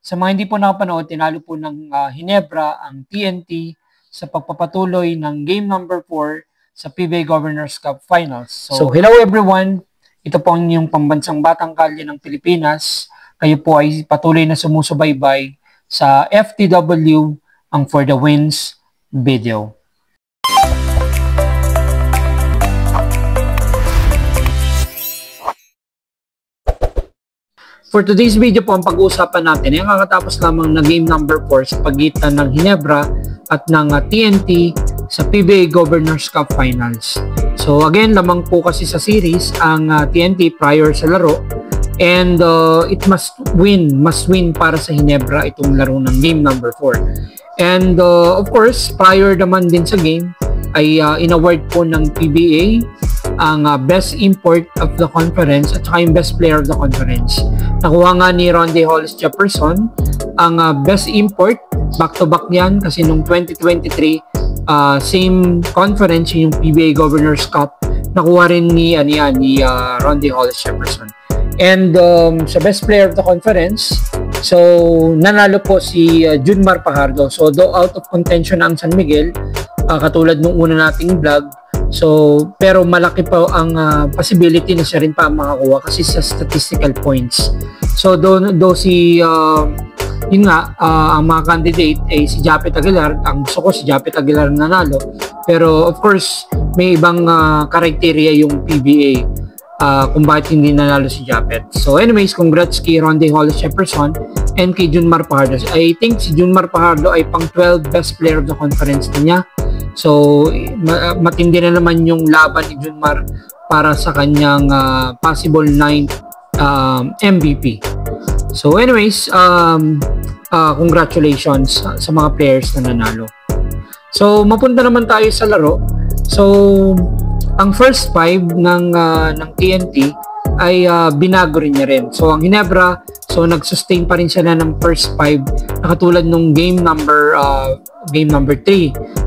Sa mga hindi po nakapanood, tinalo po ng Ginebra ang TNT sa pagpapatuloy ng game number 4 sa PBA Governors Cup Finals. So hello everyone! Ito po ang inyong pambansang batang kalye ng Pilipinas. Kayo po ay patuloy na sumusubaybay sa FTW, ang For the Wins video. For today's video po, ang pag-uusapan natin ay ang kakatapos lamang na game number 4 sa pagitan ng Ginebra at ng TNT sa PBA Governors Cup Finals. So again, lamang po kasi sa series ang TNT prior sa laro, and it must win para sa Ginebra itong laro ng game number 4. And of course, prior naman din sa game ay in-award po ng PBA ang best import of the conference at saka yung best player of the conference. Nakuha nga ni Ronde Hollis Jefferson ang best import, back-to-back yan kasi nung 2023 same conference yung PBA Governors Cup, nakuha rin ni Ronde Hollis Jefferson. And sa best player of the conference, so nanalo po si Junmar Fajardo. So though out of contention ang San Miguel, katulad nung una nating vlog, so pero malaki pa ang possibility na siya rin pa makakuha kasi sa statistical points. So do si yun nga, ang mga candidate ay si Japet Aguilar. Ang gusto ko si Japet Aguilar nanalo, pero of course may ibang criteria yung PBA kung bakit hindi nanalo si Japet. So anyways, congrats kay Ronde Hollis Jefferson and kay Junmar Fajardo. I think si Junmar Fajardo ay pang 12 best player of the conference niya. So matindi na naman yung laban ni Junmar para sa kanyang possible 9th MVP. So anyways, congratulations sa mga players na nanalo. So mapunta naman tayo sa laro. So ang first 5 ng TNT ay binago rin niya rin. So ang Ginebra, so nag-sustain pa rin siya na ng first 5 na katulad nung game number 3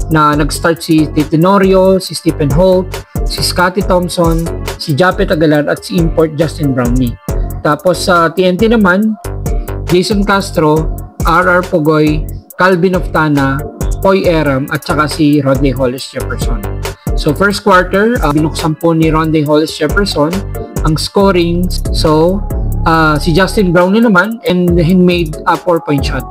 na nag-start si Tenorio, si Stephen Holt, si Scottie Thompson, si Japet Aguilar at si import Justin Brownlee. Tapos sa TNT naman, Jason Castro, RR Pugoy, Calvin Oftana, Poy Eram at saka si Ronde Hollis Jefferson. So first quarter, binuksan po ni Ronde Hollis Jefferson ang scoring. So si Justin Brownlee naman, and he made a 4-point shot.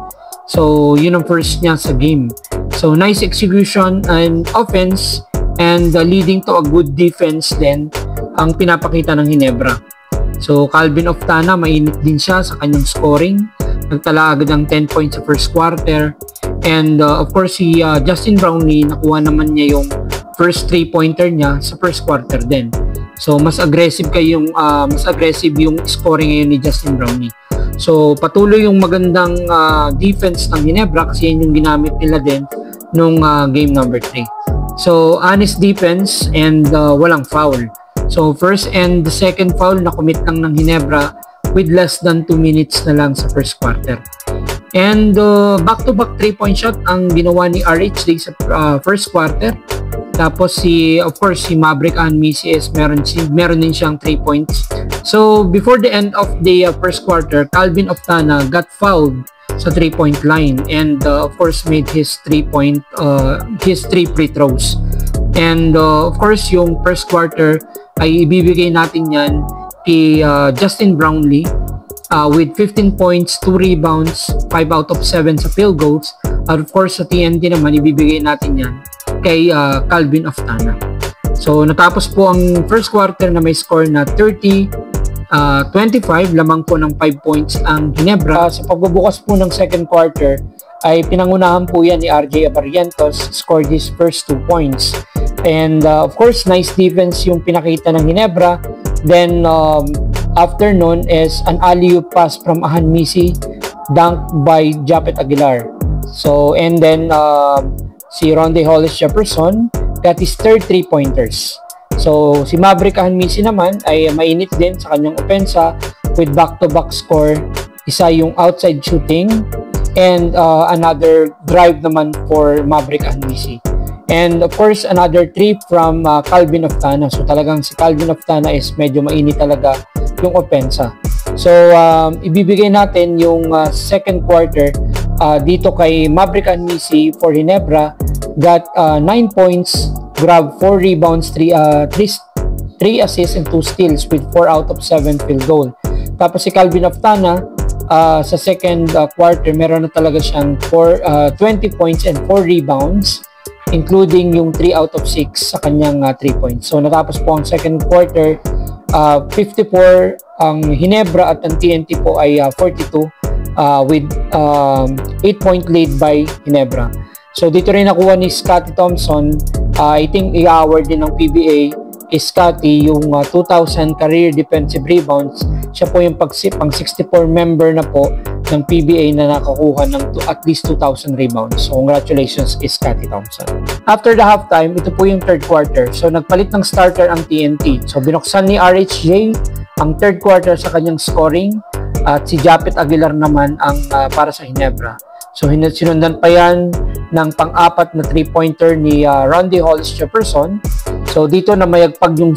So yun ang first niya sa game. So nice execution and offense, and leading to a good defense din ang pinapakita ng Ginebra. So Calvin Oftana, mainit din siya sa kanyang scoring. Nagtala agad ng 10 points sa first quarter. And of course si Justin Brownlee, nakuha naman niya yung first 3-pointer niya sa first quarter din. So mas aggressive yung scoring ngayon ni Justin Brownlee. So patuloy yung magandang defense ng Ginebra kasi yan yung ginamit nila din nung game number 3. So honest defense and walang foul. So first and the second foul na commit lang ng Ginebra with less than 2 minutes na lang sa first quarter. And back-to-back 3-point shot ang ginawa ni RHD sa first quarter. Tapos of course si Maverick Anmisi is meron din siyang 3 points. So before the end of the first quarter, Calvin Oftana got fouled sa 3-point line, and of course made his 3 free throws. And of course yung first quarter ay ibibigay natin yan kay Justin Brownlee with 15 points, 2 rebounds, 5 out of 7 sa field goals. At of course sa TNT naman ibibigay natin yan kay Calvin Oftana. So natapos po ang first quarter na may score na 30-25, lamang po ng 5 points ang Ginebra. Sa pagbubukas po ng second quarter ay pinangunahan po yan ni RJ Abarrientos, scored his first 2 points. And of course nice defense yung pinakita ng Ginebra. Then after nun is an alley-oop pass from Ahanmisi, dunked by Japet Aguilar. So and then si Ronde Hollis Jefferson got his third 3-pointers. So si Maverick Ahanmisi naman ay mainit din sa kanyang opensa with back-to-back score. Isa yung outside shooting and another drive naman for Maverick Ahanmisi. And of course, another 3 from Calvin Oftana. So talagang si Calvin Oftana is medyo mainit talaga yung opensa. So, ibibigay natin yung second quarter dito kay Maverick Anmisi for Ginebra. Got 9 points, grabbed 4 rebounds, 3 assists, and 2 steals with 4 out of 7 field goal. Tapos si Calvin Aftana, sa second quarter, meron na talaga siyang 20 points and 4 rebounds, including yung 3 out of 6 sa kanyang 3 points. So, natapos po ang second quarter, 54 ang Ginebra at ang TNT po ay 42 with 8-point lead by Ginebra. So, dito rin nakuha ni Scottie Thompson. I think i-award din ng PBA is Scottie yung 2,000 career defensive rebounds. Siya po yung pang 64 member na po ng PBA na nakakuha ng at least 2,000 rebounds. So, congratulations is Scottie Thompson. After the halftime, ito po yung third quarter. So, nagpalit ng starter ang TNT. So, binuksan ni RHJ ang third quarter sa kanyang scoring at si Japet Aguilar naman ang para sa Ginebra. So, sinundan pa yan ng pang-apat na 3-pointer ni Rondy Hollis Jefferson. So, dito na mayagpag yung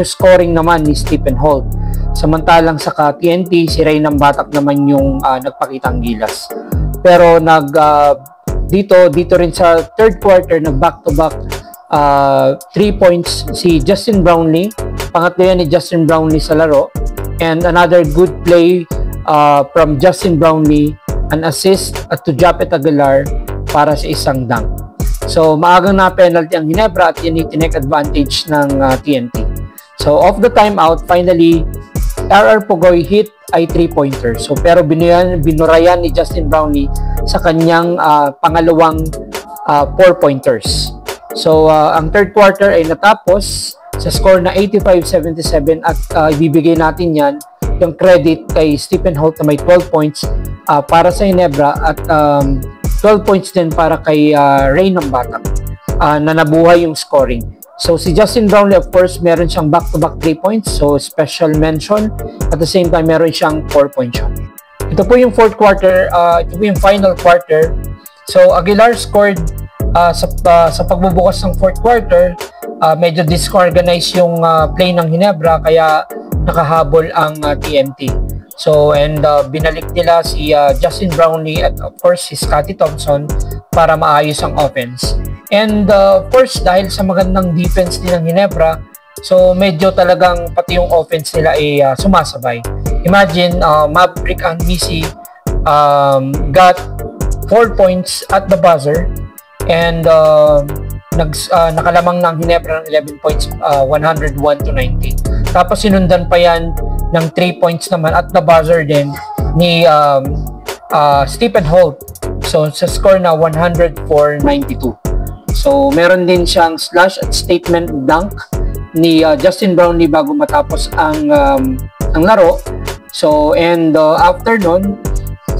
scoring naman ni Stephen Holt. Samantalang sa TNT, si Reynan Batak naman yung nagpakitang gilas. Pero dito rin sa third quarter, nag-back-to-back 3 points si Justin Brownlee. Pangatlo yan ni Justin Brownlee sa laro. And another good play from Justin Brownlee, an assist to Japet Aguilar para sa isang dunk. So, maagang na penalty ang Ginebra at yan tinake advantage ng TNT. So, off the timeout, finally, RR Pugoy hit ay 3-pointer. So, pero binurayan ni Justin Brownlee sa kanyang pangalawang 4-pointers. So, ang third quarter ay natapos sa score na 85-77 at ibibigay natin yan yung credit kay Stephen Holt na may 12 points para sa Ginebra at 12 points din para kay Reynan Batak na nabuhay yung scoring. So, si Justin Brownlee, of course, meron siyang back-to-back 3 points. So, special mention. At the same time, meron siyang 4-point shot. Ito po yung fourth quarter. Ito po yung final quarter. So, Aguilar scored sa pagbubukas ng fourth quarter. Medyo disorganized yung play ng Ginebra, kaya nakahabol ang TNT. So, and binalik nila si Justin Brownlee at of course si Scottie Thompson para maayos ang offense. And of course, dahil sa magandang defense din ng Ginebra, so medyo talagang pati yung offense nila ay sumasabay. Imagine, Maverick Anmisi got 4 points at the buzzer and nakalamang ng Ginebra ng 11 points, 101-90. Tapos sinundan pa yan ng 3 points naman at the buzzer din ni Stephen Holt. So, sa score na 104-92. So, meron din siyang slash at statement dunk ni Justin Brownlee bago matapos ang laro. So, and after nun,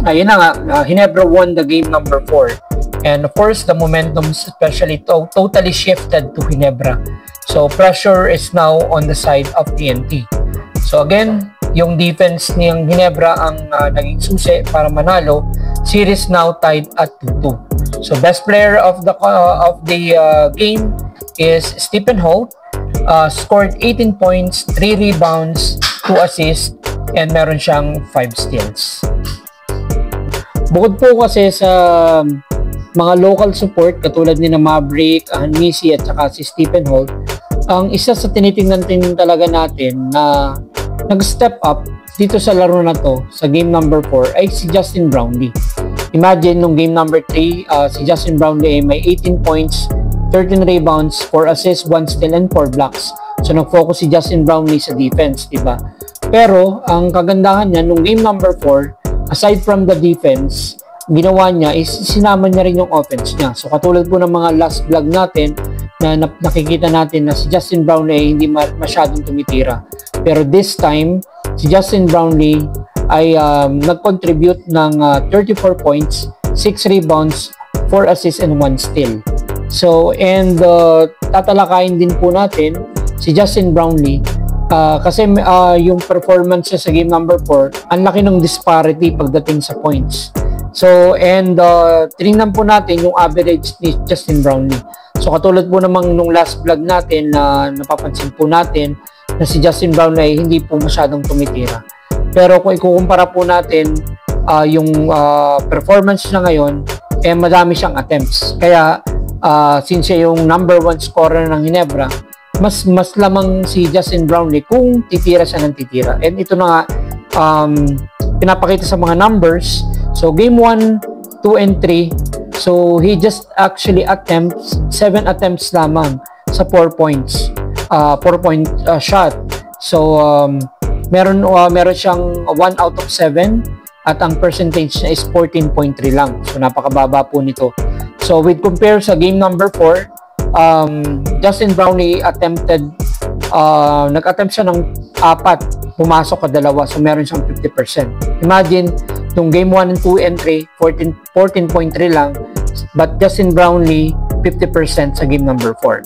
ayun na nga, Ginebra won the game number 4. And of course, the momentum especially totally shifted to Ginebra. So, pressure is now on the side of TNT. So, again, yung defense niyang Ginebra ang naging susi para manalo. Series now tied at 2-2. So, best player of the game is Stephen Holt. Scored 18 points, 3 rebounds, 2 assists, and meron siyang 5 steals. Bukod po kasi sa mga local support katulad ni na Maverick, Anmisi at saka si Stephen Holt, ang isa sa tinitingnan din talaga natin na nag-step up dito sa laro na to sa game number 4 ay si Justin Brownlee. Imagine nung game number 3, si Justin Brownlee ay may 18 points, 13 rebounds, 4 assists, 1 steal, and 4 blocks. So, nag-focus si Justin Brownlee sa defense, diba? Pero, ang kagandahan niya, nung game number 4, aside from the defense, ginawa niya is sinama niya rin yung offense niya. So, katulad po ng mga last vlog natin, na nakikita natin na si Justin Brownlee ay hindi masyadong tumitira. Pero this time, si Justin Brownlee ay nag-contribute ng 34 points, 6 rebounds, 4 assists, and 1 steal. So, and tatalakayin din po natin si Justin Brownlee kasi yung performance sa game number 4, ang laki ng disparity pagdating sa points. So, and tinignan po natin yung average ni Justin Brownlee. So, katulad po namang nung last vlog natin na napapansin po natin na si Justin Brownlee ay hindi po masyadong tumitira. Pero kung ikukumpara po natin yung performance niya ngayon, madami siyang attempts. Kaya since siya yung number 1 scorer ng Ginebra, mas lamang si Justin Brownlee kung titira siya ng titira. And ito na nga, pinapakita sa mga numbers. So game 1, 2, and 3, so he just actually attempts 7 attempts lamang sa 4 points, 4-point shot. So meron siyang 1 out of 7 at ang percentage niya is 14.3 lang. So napakababa po nito. So with compare sa game number 4, Justin Brownlee nag-attempt siya ng 4, pumasok ka 2, so meron siyang 50%. Imagine, yung game 1 and 2 and 3, 14.3 lang, but Justin Brownlee 50% sa game number 4.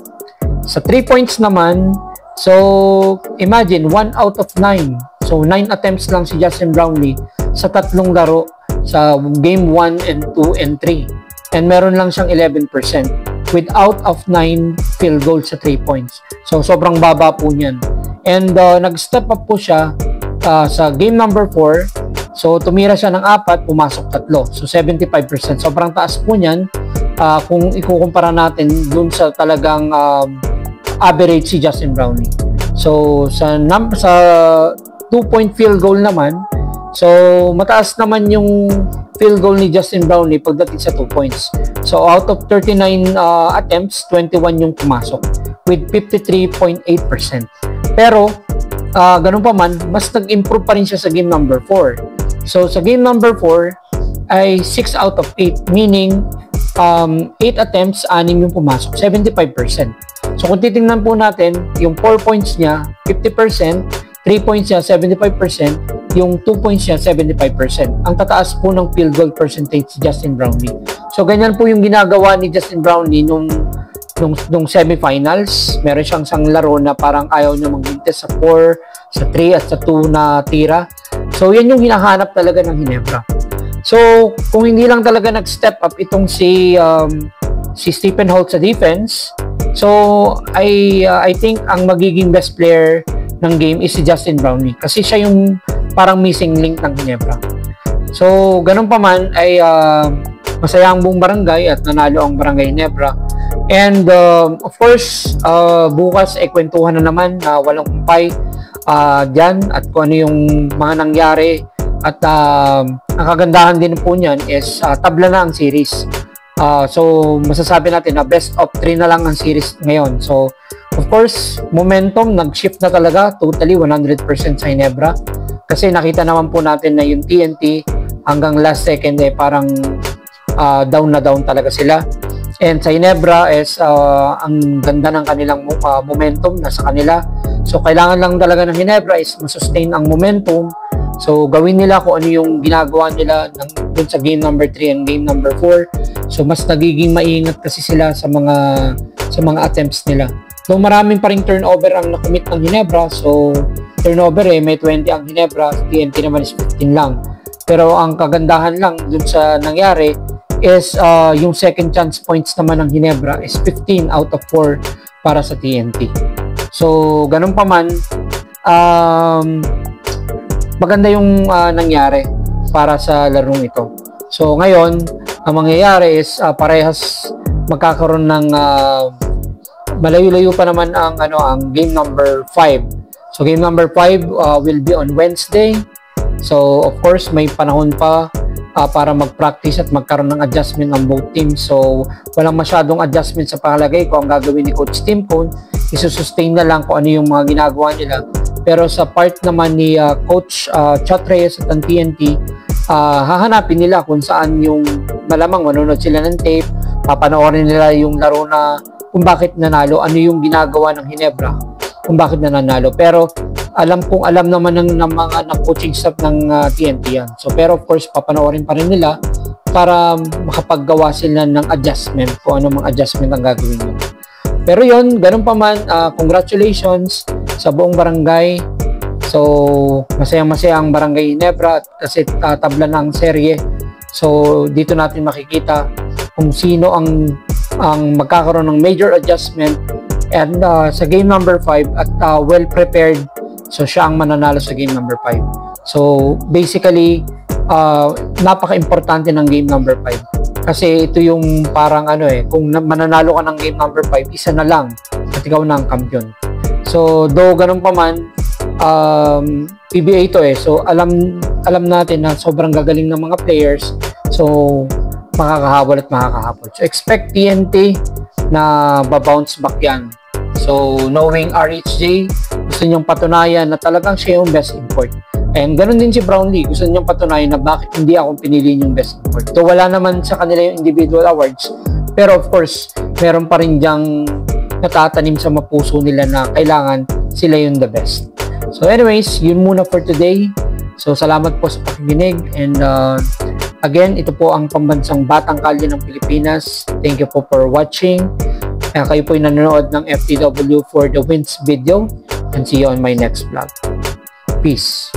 Sa 3 points naman, so imagine 1 out of 9, so 9 attempts lang si Justin Brownlee sa 3 laro sa game 1 and 2 and 3, and meron lang siyang 11% with out of 9 field goals sa 3 points. So sobrang baba po niyan. And nag-step up po siya sa game number 4. So tumira siya ng 4, pumasok 3. So 75%. Sobrang taas po niyan kung ikukumpara natin dun sa talagang average si Justin Brownlee. So sa 2-point field goal naman, so mataas naman yung field goal ni Justin Brownlee pagdating sa 2 points. So out of 39 attempts, 21 yung pumasok with 53.8%. Pero ganun pa man, mas nag-improve pa rin siya sa game number 4. So sa game number 4 ay 6 out of 8, meaning 8 attempts, 6 yung pumasok, 75%. So kung titingnan po natin, yung 4 points niya, 50%, 3 points niya, 75%, yung 2 points niya, 75%. Ang tataas po ng field goal percentage si Justin Brownlee. So ganyan po yung ginagawa ni Justin Brownlee nung semifinals. Meron siyang isang laro na parang ayaw niya mag-contest sa 4, sa 3, at sa 2 na tira. So yan yung hinahanap talaga ng Ginebra. So kung hindi lang talaga nag-step up itong si Stephen Holt sa defense, so I think ang magiging best player ng game is si Justin Brownlee kasi siya yung parang missing link ng Ginebra. So ganun pa man ay masaya ang buong barangay at nanalo ang Barangay Ginebra. And of course, bukas kwentuhan na naman na walang kumpay dyan at kung ano yung mga nangyari. At ang kagandahan din po niyan is tabla na ang series. So masasabi natin na best of 3 na lang ang series ngayon. So of course, momentum nag-shift na talaga totally 100% sa Ginebra. Kasi nakita naman po natin na yung TNT hanggang last second parang down na down talaga sila. And sa Ginebra is ang ganda ng kanilang momentum nasa kanila. So kailangan lang talaga ng Ginebra is masustain ang momentum. So gawin nila kung ano yung ginagawa nila dun sa game number 3 and game number 4. So mas nagiging maingat kasi sila sa mga attempts nila. So maraming pa ring turnover ang nakumit ng Ginebra. So turnover may 20 ang Ginebra, TNT naman is 15 lang. Pero ang kagandahan lang dun sa nangyari is yung second chance points naman ng Ginebra is 15 out of 4 para sa TNT. So ganun pa man, maganda yung nangyari para sa larong ito. So ngayon, ang mangyayari is parehas magkakaroon ng malayo-layo pa naman ang game number 5. So game number 5 will be on Wednesday. So of course may panahon pa para mag-practice at magkaroon ng adjustment ng both teams. So walang masyadong adjustment sa palagay ko. Ang gagawin ni Coach Tim Cone, isusustain na lang kung ano yung mga ginagawa nila. Pero sa part naman ni Coach Chat Reyes at ang TNT, hahanapin nila kung saan yung malamang manonood sila ng tape, papanoorin nila yung laro na kung bakit nanalo, ano yung ginagawa ng Ginebra, kung bakit nanalo. Pero alam naman ng mga coaching staff ng TNT yan. So pero of course papanoorin pa rin nila para makapaggawa sila ng adjustment kung ano mga adjustment ang gagawin nila. Pero yon, ganun pa man, congratulations sa buong barangay. So masayang-masaya ang Barangay Ginebra kasi tabla na ang serye. So dito natin makikita kung sino ang magkakaroon ng major adjustment and sa game number 5 at well prepared, so siya ang mananalo sa game number 5. So basically, napaka-importante ng game number 5. Kasi ito yung parang kung mananalo ka ng game number 5, isa na lang at ikaw na ang kampiyon. So though ganun pa man, PBA to so alam natin na sobrang gagaling ng mga players, so makakahabol at makakahabol. So expect TNT na babounce back yan. So knowing RHJ, gusto niyang patunayan na talagang siya yung best import. And ganun din si Brownlee, gusto niyang patunayan na bakit hindi ako pinili yung best import. So wala naman sa kanila yung individual awards, pero of course meron pa rin diyang natatanim sa mapuso nila na kailangan sila yung the best. So anyways, yun muna for today. So salamat po sa pakikinig, and again, ito po ang pambansang Batang Kalye ng Pilipinas. Thank you po for watching. Kayo po yung nanonood ng FTW for the Wins video, and see you on my next vlog. Peace.